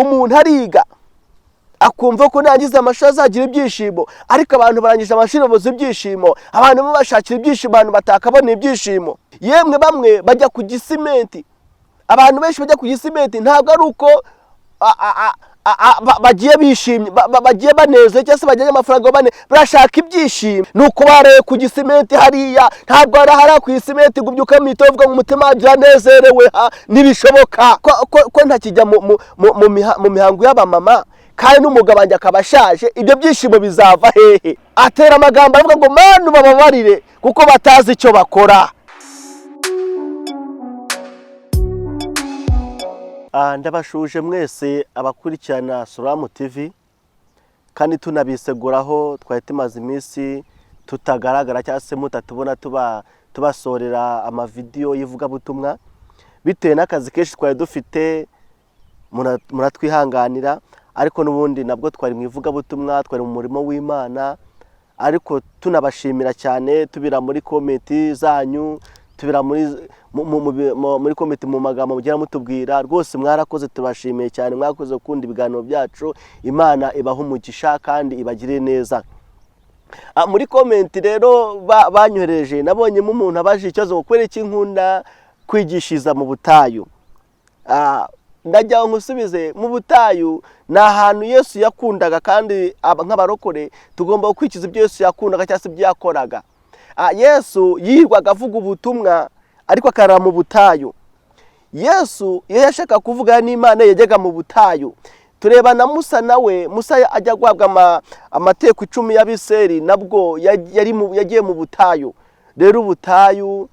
umuntu ariga akumva ko nangize amashuri azagira ibyishimo, ariko abantu barangije amashuri babuze ibyishimo. Abantu bashakira ibyishimo abantu batakabona ibyishimo. Yemwe bamwe bajya ku gisimenti, abantu benshi bajya ku gisimenti ntabwo ari uko bagiye bishimye, bagiye baneze cyangwa se bajyanye amafaranga bane, barashaka ibyishimo. Nuko bareye ku gisimenti hariya, ntabwo arahara ku gisimenti ngo ubyuke mwito uvuga ngo umutima byanezerewe nibishoboka ko ntakijya mu mihango y'abamama, kandi n'umugabo wanjye akaba ashaje. Ibyo byishimo bizava hehe? Atera amagambo avuga ngo manu bababarire kuko batazi icyo bakora. Ndabashuje mwese abakurikirana Sorowamu TV, kandi tunabiseguraho twari tumaze iminsi tutagaragara cyangwa se mutatubona tubasorera amavidewo y'ivugabutumwa bitewe n'akazi kenshi twari dufite. Muratwihanganira, ariko n'ubundi nabwo twari mu ivugabutumwa, twari mu murimo w'Imana. Ariko tunabashimira cyane, tubira muri comment zanyu, tubira muri comment mu magambo mugira mutubwira. Rwose mwarakoze, tubashimiye cyane, mwakoze gukunda ibiganiro byacu. Imana ibaha umugisha kandi ibagire neza. Muri comment rero banyohereje, nabonyemo umuntu abaje ikibazo ngo kwere kinkunda kwigishiza mu butayu. Ndajya nkusubize, mu butayu ni ahantu Yesu yakundaga, kandi nk'abarokore tugomba gukurikiza ibyo Yesu yakundaga cyangwa se ibyo yakoraga. Yesu yirwaga avuga ubutumwa, ariko akarara mu butayu. Yesu iyo yashaka kuvugana n'Imana yajyaga mu butayu. Tureba na Musa, nawe Musa ajya guhabwa amateko 10 y'Abisirayeli, nabwo yagiye mu butayu. Rero ubutayu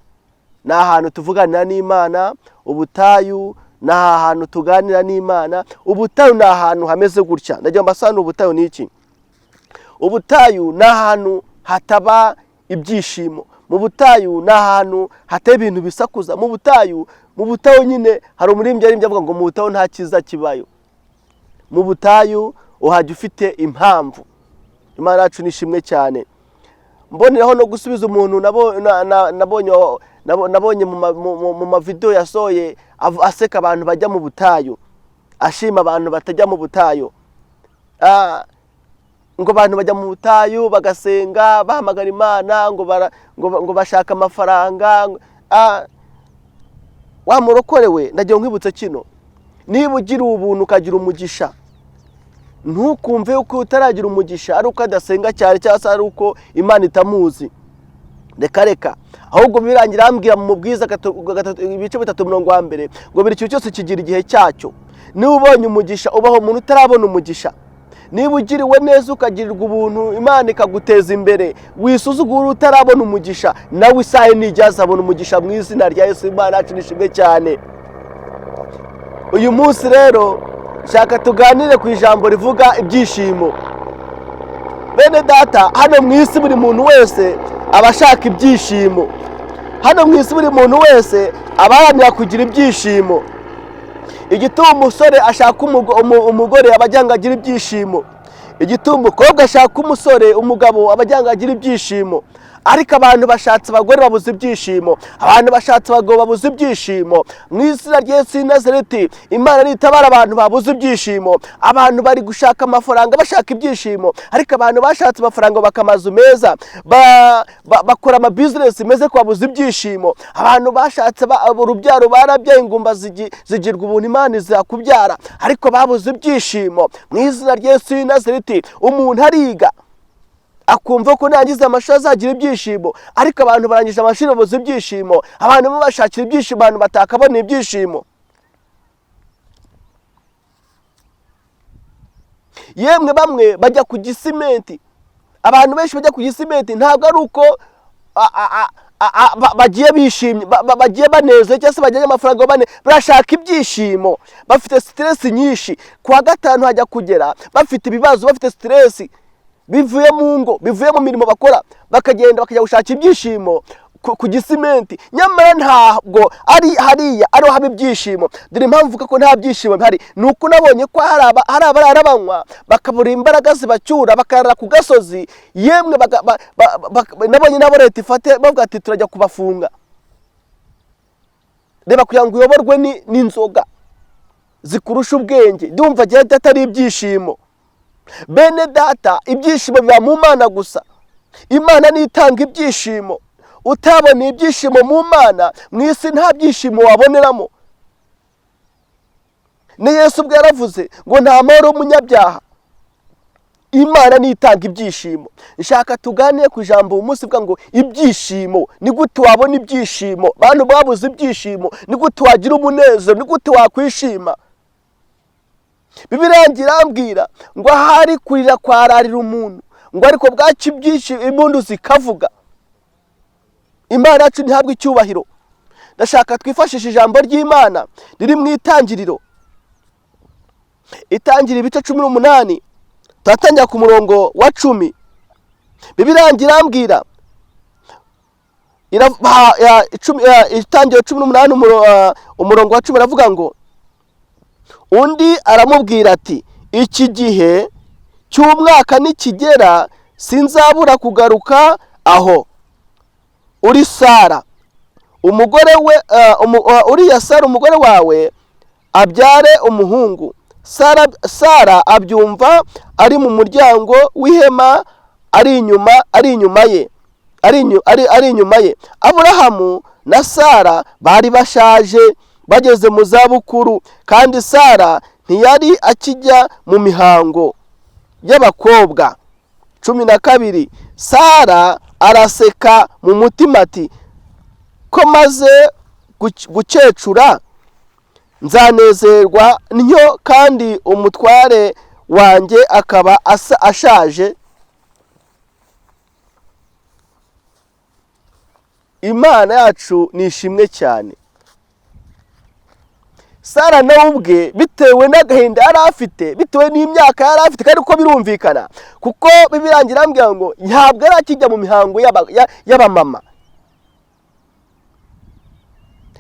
ni ahantu tuvuganira n'Imana, ubutayu ni ahantu tuganira n'Imana. Ubutayu ni ahantu hameze gutya. Ndagira mbasana ubutayu ni iki? Ubutayu ni ahantu hataba ibyishimo. Mu butayu ni ahantu hataba ibintu bisakuza. Mu butayu nyine hari umuririmbyi yaririmbye avuga ngo mu butayu nta cyiza kibayo. Mu butayu uhajya ufite impamvu. Imana yacu nishimwe cyane. Mboneraho no gusubiza umuntu nabonye mu mavideo yasoye aseka abantu bajya mu butayu, ashima abantu batajya mu butayu. Ngo abantu bajya mu butayu bagasenga, bahamagara Imana, ngo bashaka amafaranga. Wa murokorewe, ndagiye nkwibutse kino: niba ugira ubuntu ukagira umugisha, ntukumve uko utaragira umugisha ari uko adasenga cyane cyangwa se ari uko Imana itamuzi. Reka ahubwo birangira ambwira mu Mubwiza ibice 3:1 ngo buri kintu cyose kigira igihe cyacyo. Niba ubonye umugisha ubaho umuntu utarabona umugisha. Niba ugiriwe neza ukagirirwa ubuntu, Imana ikaguteza imbere, wisuzugura utarabona umugisha, nawe isahe nijyaza abona umugisha mu izina rya Yesu. Imana yacu nishimwe cyane. Uyu munsi rero shaka tuganire ku ijambo rivuga ibyishimo. Bene data, hano mu isi buri muntu wese abashaka ibyishimo. Hano mu isi buri muntu wese abaharanira kugira ibyishimo. Igituma umusore ashaka umugore abajyanga agira ibyishimo. Igituma umukobwa ashaka umusore, umugabo abajyanga agira ibyishimo. Ariko abantu bashatse abagore babuze ibyishimo, abantu bashatse abagabo babuze ibyishimo. Mu izina rya Yesu Nazareti, Imana nitabara abantu babuze ibyishimo. Abantu bari gushaka amafaranga bashaka ibyishimo, ariko abantu bashatse amafaranga bakamazu meza, bakora ama business meze ko babuze ibyishimo. Abantu bashatse urubyaro barabyaye ingumba zigirwa ubuntu, Imana izakubyara, ariko babuze ibyishimo. Mu izina rya Yesu Nazareti, umuntu ariga akumva ko nangize amashuri azagira ibyishimo, ariko abantu barangije amashuri babuze ibyishimo. Abantu bashakira ibyishimo abantu batakabona ibyishimo. Yemwe bamwe bajya ku gisimenti, abantu benshi bajya ku gisimenti ntabwo ari uko bagiye bishimye, bagiye baneze cyangwa se bajyanye amafaranga bane, barashaka ibyishimo. Bafite stress nyinshi, kuwa gatanu hajya kugera bafite ibibazo, bafite stress bivuye mu ngo, bivuye mu mirimo bakora, bakagenda bakajya gushaka ibyishimo ku gisimenti. Nyamara ntabwo ari hariya ariho haba ibyishimo. Dore impamvu uvuga ko nta byishimo bihari, nuko nabonye ko hari abarara banywa bakabura imbaraga zibacyura, bakarara ku gasozi. Yemwe nabonye nabo leta ifate bavuga ati turajya kubafunga. Reba kugira ngo uyoborwe n'inzoga. zikurusha ubwenge. Ndumva agira atari ibyishimo. Bene data, ibyishimo biba mu Mana gusa. Imana niyo itanga ibyishimo. Utabona ibyishimo mu Mana, mu isi nta byishimo waboneramo. Ni Yesu ubwo yaravuze ngo nta mahoro y'umunyabyaha. Imana niyo itanga ibyishimo. Nshaka tuganire ku ijambo umunsi bwa ngo ibyishimo. Ni gute wabona ibyishimo? Bantu babuze ibyishimo, ni gute wagira umunezero? Ni gute wakwishima? Bibiliya irambwira ngo ahari kurira kwararira umuntu, ngo ariko bwacu ibyishimo impundu zikavuga. Imana yacu ntihabwe icyubahiro. Ndashaka twifashisha ijambo ry'Imana riri mu Itangiriro. Itangiriro ibice 18, turatangira ku murongo wa 10. Bibiliya irambwira Itangiriro 18 umurongo wa 10 aravuga ngo undi aramubwira ati iki gihe cy'umwaka nikigera sinzabura kugaruka aho uri Sara umugore we uriya Sara umugore wawe abyare umuhungu. Sara abyumva ari mu muryango w'ihema ari inyuma ye. Aburahamu na Sara bari bashaje bageze mu zabukuru, kandi Sara ntiyari akijya mu mihango y'abakobwa. 12. Sara araseka mu mutima ati ko maze gukecura nzanezerwa ntyo kandi umutware wanjye akaba ashaje. Imana yacu nishimwe cyane. Sara nawe ubwe bitewe n'agahinda yari afite, bitewe n'imyaka yari afite, kandi uko birumvikana kuko Bibiliya irambwira ngo ntabwo yari akijya mu mihango y'abamama.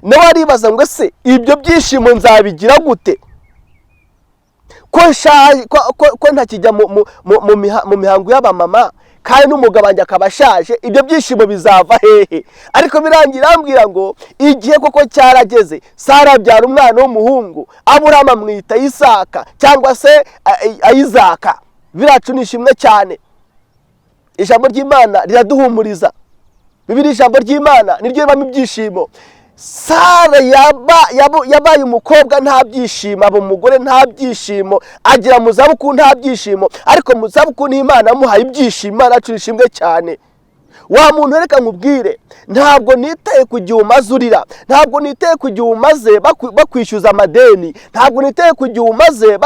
Nawe aribaza ngo ese ibyo byishimo nzabigira gute ko ntakijya mu mihango y'abamama, kandi n'umugabo wanjye akaba ashaje, ibyo byishimo bizava hehe? Ariko birangira ambwira ngo igihe koko cyarageze, Sara abyara umwana w'umuhungu, Aburahamu amwita Isaka cyangwa se Isaka. Biracu nishimwe cyane. Ijambo ry'Imana riraduhumuriza. Bibiliya ijambo ry'Imana niryo ribamo ibyishimo. Sara yabaye umukobwa nta byishimo, aba umugore nta byishimo, agira mu zabukuru nta byishimo, ariko mu zabukuru n'Imana amuhaye ibyishimo. Imana yacu nishimwe cyane. Wa muntu reka nkubwire, ntabwo nitaye ku gihe umaze urira, ntabwo nitaye ku gihe umaze bakwishyuza amadeni, ntabwo nitaye ku gihe umaze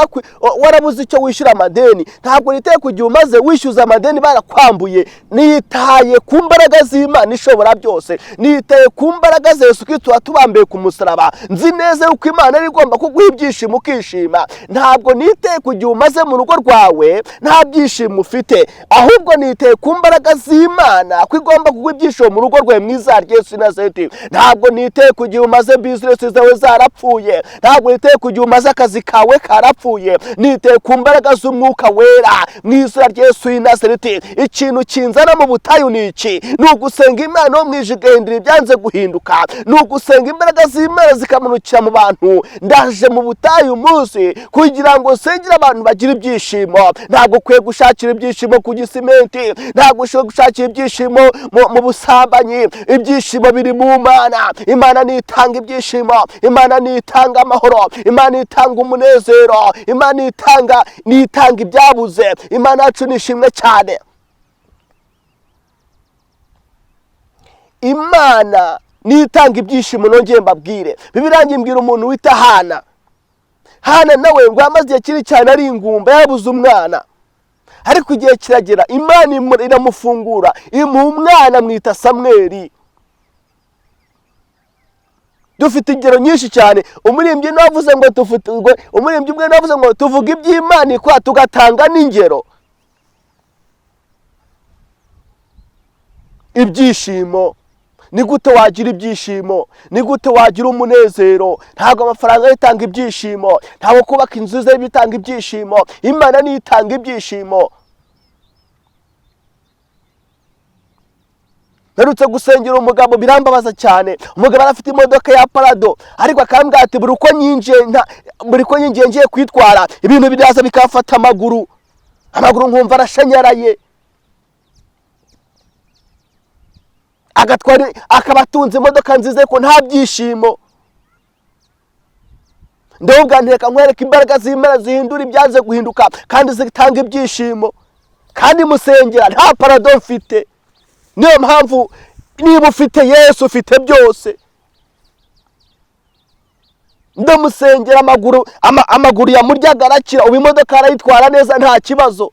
warabuze icyo wishyura amadeni, ntabwo nitaye ku gihe umaze wishyuza amadeni barakwambuye. Nitaye ku mbaraga z'Imana ishobora byose, nitaye ku mbaraga za Yesu Kristo watubambiye ku musaraba. Nzi neza yuko Imana ari igomba kuguha ibyishimo ukishima. Ntabwo nitaye ku gihe umaze mu rugo rwawe nta byishimo ufite, ahubwo nitaye ku mbaraga z'Imana ko igomba kuguha ibyishimo mu rugo rwawe mwiza rya Yesu Nazareti. Ntabwo nitaye ku gihe umaze business zawe zarapfuye, ntabwo nitaye ku gihe umaze akazi kawe karapfuye, nitaye ku mbaraga z'Umwuka Wera mwiza rya Yesu Nazareti. Ikintu kinzana mu butayu ni iki? Ni ugusenga Imana yo mwijije igahindura ibyanze guhinduka, ni ugusenga imbaraga z'Imana zikamanukira mu bantu. Ndaje mu butayu munsi kugira ngo sengera abantu bagira ibyishimo. Ntabwo kwiye gushakira ibyishimo ku gisimenti, ntabwo ushobora gushakira ibyishimo mu busambanyi. Ibyishimo biri mu Mana. Imana nitanga ibyishimo, Imana nitanga amahoro, Imana itanga umunezero, Imana nitanga ibyabuze. Imana yacu nishimwe cyane. Imana nitanga ibyishimo. Nongeye mbabwire, Bibiliya imbwira umuntu wita Hana nawe ngo amaze igihe kiri cyane ari ingumba, yabuze umwana, ariko igihe kiragera Imana iramufungura, imuha umwana amwita Samweli. Dufite ingero nyinshi cyane. Umuririmbyi navuze ngo tuvuge iby'Imana ikora, tugatanga n'ingero. Ibyishimo, ni gute wagira ibyishimo? Ni gute wagira umunezero? Ntabwo amafaranga yitanga ibyishimo, ntabwo kubaka inzu ze bitanga ibyishimo. Imana niyo itanga ibyishimo. mperutse gusengera umugabo birambabaza cyane. Umugabo arafite imodoka ya parado, ariko akambwira ati buri uko nyinjiye ngiye kwitwara ibintu biraza bikafata amaguru nkumva arashanyaraye. Akaba atunze imodoka nziza ko nta byishimo. Ndabubwa ntireka nkwereka imbaraga z'Imana zihindura ibyaze guhinduka kandi zitanga ibyishimo. Kandi musengera nta parado mfite. Niyo mpamvu niba ufite Yesu ufite byose. Ndamusengera amaguru yamuryaga arakira, ubu imodoka arayitwara neza nta kibazo.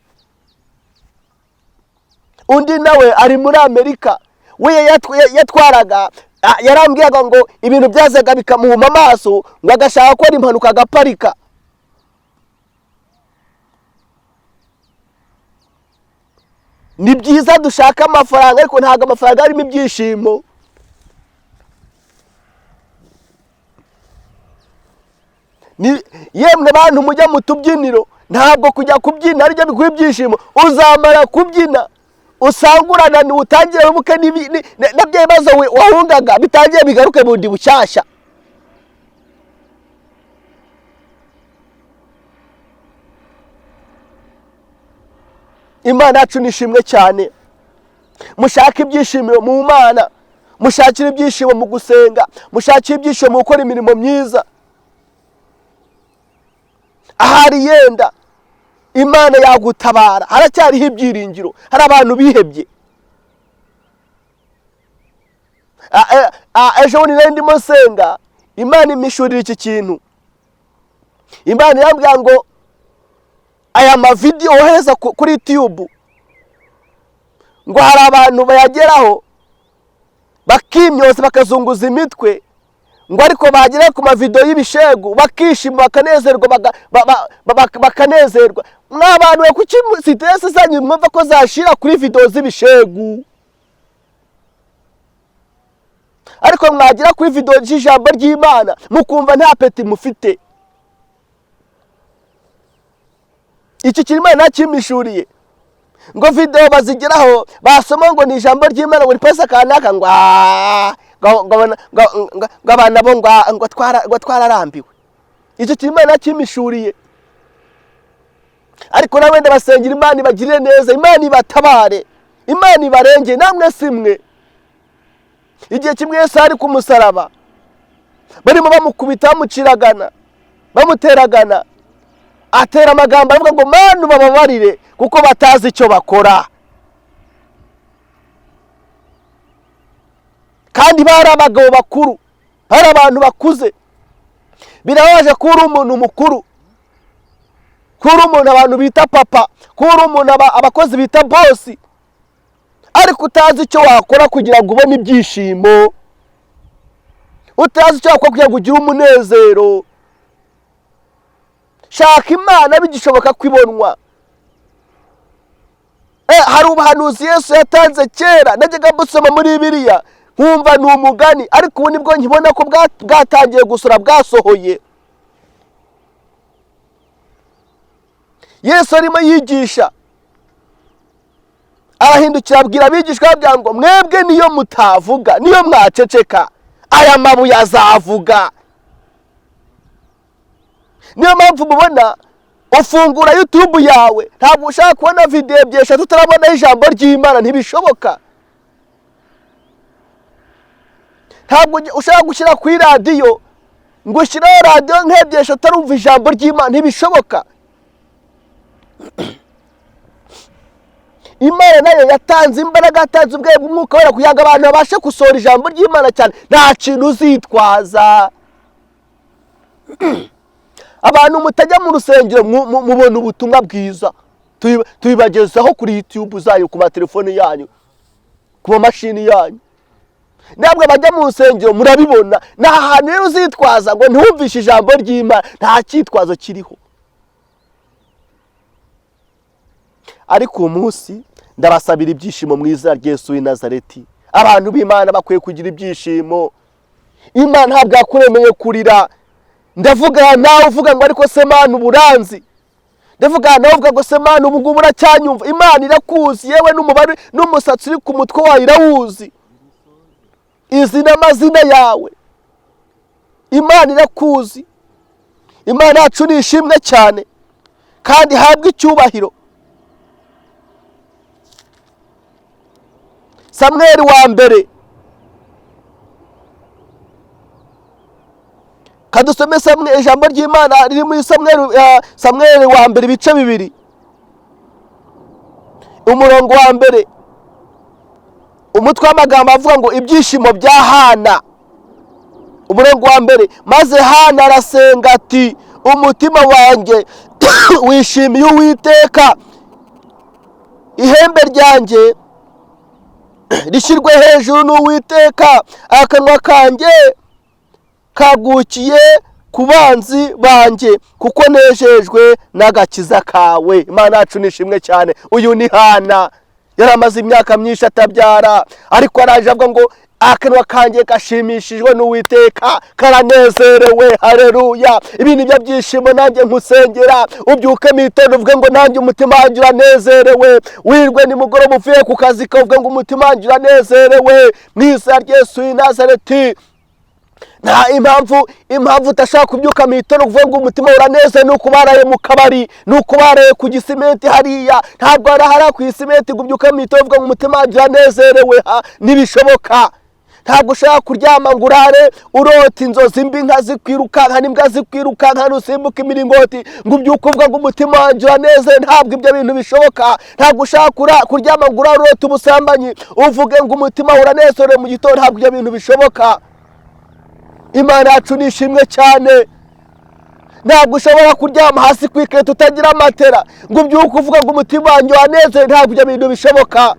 Undi nawe ari muri Amerika, we yatwaraga, yarambwiraga ngo ibintu byazaga bikamuhuma amaso, ngo agashaka gukora impanuka agaparika. Ni byiza dushaka amafaranga, ariko ntabwo amafaranga arimo ibyishimo. Yemwe bantu mujya mu tubyiniro, ntabwo kujya kubyina aribyo biguha ibyishimo. Uzamara kubyina usangurana utangire wibuke na bya bibazo wahungaga bitangiye bigaruke bundi bushyashya. Imana yacu nishimwe cyane. Mushaka ibyishimo mu Mana, mushakira ibyishimo mu gusenga, mushakira ibyishimo mu gukora imirimo myiza. Ahari yenda Imana yagutabara, haracyariho ibyiringiro. Hari abantu bihebye. Ejo bundi ndimo nsenga, Imana imishurira iki kintu. Imana yambwira ngo aya mavideo wohereza kuri YouTube, ngo hari abantu bayageraho bakimyoza bakazunguza imitwe, ngo ariko bagera ku mavideo y'ibishegu bakishima bakanezerwa bakanezerwa. Mw'abantu we kuki stress zanyu mwumva ko zashira kuri video z'ibishegu, ariko mwagira kuri video y'ijambo ry'Imana mukumva nta peti mufite. Iki kirimo nakimishuriye ngo video bazigeraho basoma ngo ni ijambo ry'Imana ngo ripesa kanaka ngo abana bo ngo twararambiwe. Icyo kirimo nakimishuriye. Ariko nawe ndabasengera Imana ibagirire neza, Imana ibatabare, Imana ibarenge namwe simwe. Igihe kimwe Yesu ari ku musaraba, barimo bamukubita bamuciragana bamuteragana, atera amagambo avuga ngo Mana bababarire kuko batazi icyo bakora. Kandi bari abagabo bakuru, hari abantu bakuze. Birabaje kuri umuntu mukuru, kuri umuntu abantu bita papa, kuri umuntu abakozi bita boss, ariko utazi icyo wakora kugira ngo ubone ibyishimo, utazi icyo wakora kugira ngo ugire umunezero. Shaka Imana bigishoboka kwibonwa. Hari ubuhanuzi Yesu yatanze kera, najyaga mbusoma muri Bibiliya nkumva ni umugani, ariko ubu nibwo nkibona ko bwatangiye gusura bwasohoye. Yesu arimo yigisha, arahindukira abwira abigishwa babwira ngo mwebwe niyo mutavuga, niyo mwaceceka, aya mabuye azavuga. Niyo mpamvu mubona ufungura YouTube yawe ntabwo ushaka kubona video ebyeshatu tutarabona ijambo ry'Imana, ntibishoboka. Ntabwo ushaka gushyira kuri radio ngo ushyiraho radio nk'ebyeshatu tarumva ijambo ry'Imana, ntibishoboka. Imana nayo yatanze imbaraga, yatanze ubwenge bw'Umwuka Wera kugira ngo abantu babashe gusohora ijambo ry'Imana cyane, nta kintu uzitwaza. Abantu mutajya mu rusengero mubona ubutumwa bwiza tubibagezaho kuri YouTube zayo, ku matelefone yanyu, ku mashini yanyu. Ntabwo bajya mu rusengero murabibona, nta hantu rero uzitwaza ngo ntumvishe ijambo ry'Imana, nta cyitwazo kiriho. Ariko uyu munsi ndabasabira ibyishimo mu izina rya Yesu w'i Nazareti. Abantu b'Imana bakwiye kugira ibyishimo. Imana ntabwo yakuremeye kurira. Ndavuga nawe uvuga ngo ariko se Mana uburanzi, ndavuga nawe uvuga ngo se Mana ubu ngubu uracyanyumva. Imana irakuzi, yewe n'umubare n'umusatsi uri ku mutwe wawe irawuzi. izi n'amazina yawe. Imana irakuzi. Imana yacu ni ishimwe cyane kandi habwa icyubahiro. Samweli wa mbere, kadusome ijambo ry'Imana riri muri Samweli wa mbere ibice 2, umurongo wa mbere, umutwe w'amagambo avuga ngo ibyishimo bya Hana. Umurongo wa mbere, maze Hana arasenga ati, umutima wanjye wishimiye Uwiteka, ihembe ryanjye rishyirwe hejuru n'Uwiteka, akanwa kanjye kagukiye ku banzi banjye, kuko nejejwe n'agakiza kawe. Imana yacu nishimwe cyane. Uyu ni Hana, yaramaze imyaka myinshi atabyara, ariko araje avuga ngo akanwa kanjye gashimishijwe n'Uwiteka, karanezerewe. Haleluya. Ibi ni byo byishimo nanjye nkusengera. Ubyuke mu gitondo uvuge ngo nanjye umutima wanjye uranezerewe. Wirwe nimugoroba uvuye ku kazi uvuge ngo umutima wanjye uranezerewe. Mu izina rya Yesu w'i Nazareti. Nta impamvu utashaka kubyuka mu gitondo uvuga ngo umutima uranezerewe nuko baraye mu kabari, nuko baraye ku gisimenti hariya. Ntabwo arahara ku gisimenti ngo ubyuke mu gitondo uvuga ngo umutima wanjye uranezerewe. Ntibishoboka. Ntabwo ushaka kuryama ngo urare urota inzozi mbi nka zikwirukanka, n'imbwa zikwirukanka, nusimbuka imiringoti ngo ubyuke uvuga ngo umutima wanjye uranezerewe. Ntabwo ibyo bintu bishoboka. Ntabwo ushaka kuryama ngo urare urota ubusambanyi uvuge ngo umutima uranezerewe mu gitondo. Ntabwo ibyo bintu bishoboka. Imana yacu ni ishimwe cyane. Ntabwo ushobora kuryama hasi ku iketi utagira matera ngo ubyuke uvuga ngo umutima wanjye uranezerewe. Ntabwo ibyo bintu bishoboka.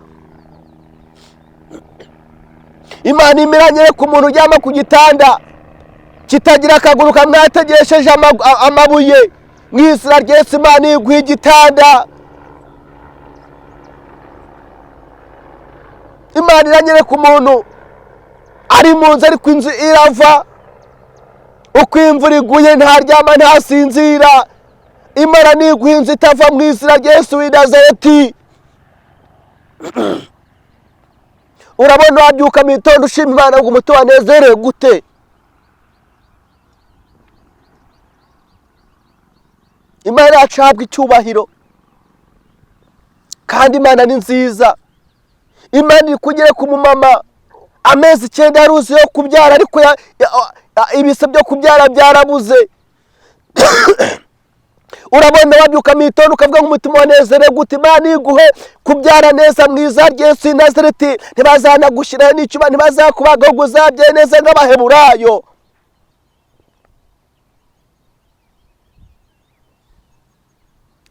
Imana imiranye ku muntu uryama ku gitanda kitagira akaguru kamwe yategesheje amabuye. Mu izina rya Yesu Imana iguha igitanda. Imana iranyere ku muntu ari mu nzu ariko inzu irava, uko imvura iguye ntaryama ntasinzira. Imana niguha inzu itava mu izina rya Yesu w'i Nazareti. Urabona wabyuka mu gitondo ushima Imana ngo umutima wanezerewe gute? Imana yacu ihabwa icyubahiro kandi Imana ni nziza. Imana iri kugera ku mumama amezi 9 yaruzuye yo kubyara, ariko ibise byo kubyara byarabuze. Urabona wabyuka mu gitondo ukavuga ngo umutima wanezerewe gute? Imana iguhe kubyara neza mu izina rya Yesu w'i Nazareti. Ntibazanagushyiraho n'icyuma, ntibazakubaga ngo uzabyaye neza nk'Abaheburayo.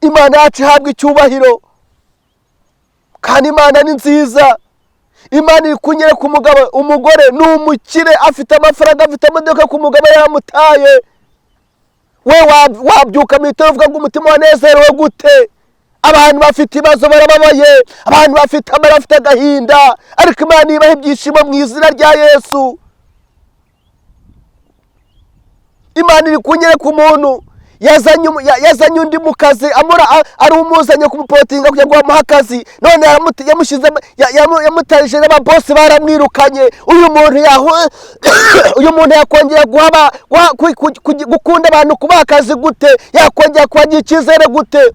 Imana yacu ihabwa icyubahiro kandi Imana ni nziza. Imana iri kunyere ku mugabo. Umugore ni umukire, afite amafaranga, afite imodoka, ku mugabo yamutaye. We wabyuka mu gitondo uvuga ngo umutima wanezerewe gute? Abantu bafite ibibazo barababaye, abantu bafite amara, bafite agahinda, ariko Imana ibaha ibyishimo mu izina rya Yesu. Imana iri kunyere ku muntu yazanye undi mu kazi, ari umuzanye kumupotinga kugira ngo bamuhe akazi, none yamutarije n'ababosi baramwirukanye. Uyu muntu yakongera gukunda abantu, kubaha akazi gute? Yakongera kubagira icyizere gute?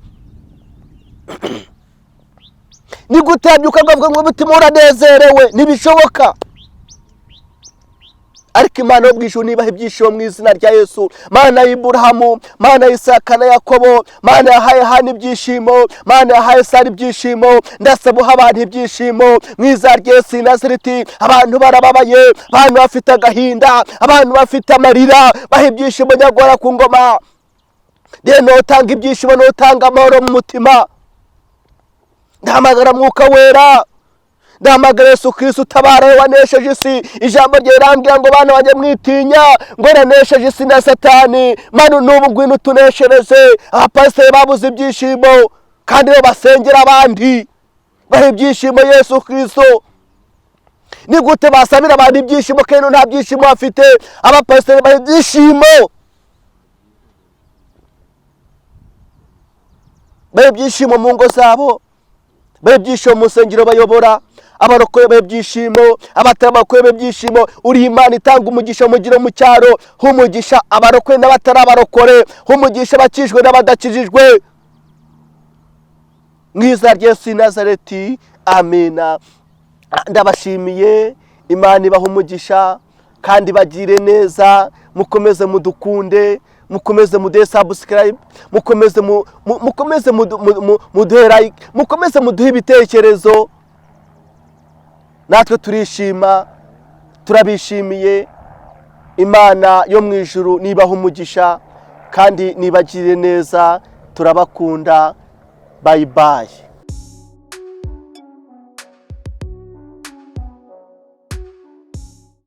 Ni gute yabyuka avuga ngo umutima uranezerewe? Ntibishoboka. Ariko Imana yo bw'ijuru nibaha ibyishimo mu izina rya Yesu. Mana y'Iburahamu, Mana y'Isaka na Yakobo, Mana yahaye Hana ibyishimo, Mana yahaye Sara ibyishimo, ndasaba uha abantu ibyishimo mu izina rya Yesu w'i Nazareti. Abantu barababaye, abantu bafite agahinda, abantu bafite amarira, baha ibyishimo nyagora ku ngoma. Rero utanga ibyishimo, n'utanga amahoro mu mutima. Ndahamagara Mwuka Wera, ndahamagara Yesu Kristo utabara, wanesheje isi. Ijambo rye rirambwira ngo bana bajye mwitinya, ngo nanesheje isi na Satani. Mana n'ubu ngwino tuneshereze. Abapasiteri babuze ibyishimo kandi bo basengera abandi, baha ibyishimo Yesu Kristo. Ni gute basabira abantu ibyishimo kandi nta byishimo bafite? Abapasiteri baha ibyishimo, baha ibyishimo mu ngo zabo, baha ibyishimo mu nsengero bayobora, abarokore b'ibyishimo, abatarabarokore b'ibyishimo, uri Imana itanga umugisha mugire mu cyaro, humugisha abarokore n'abatarabarokore, humugisha abakijwe n'abadakijijwe, mu izina rya Yesu w'i Nazareti, amina. Ndabashimiye, Imana ibaha umugisha kandi bagire neza, mukomeze mudukunde, mukomeze muduhe subscribe, mukomeze muduhe like, mukomeze muduhe ibitekerezo, natwe turishima, turabishimiye. Imana yo mu ijuru nibaha umugisha kandi nibagire neza, turabakunda. Bye bye.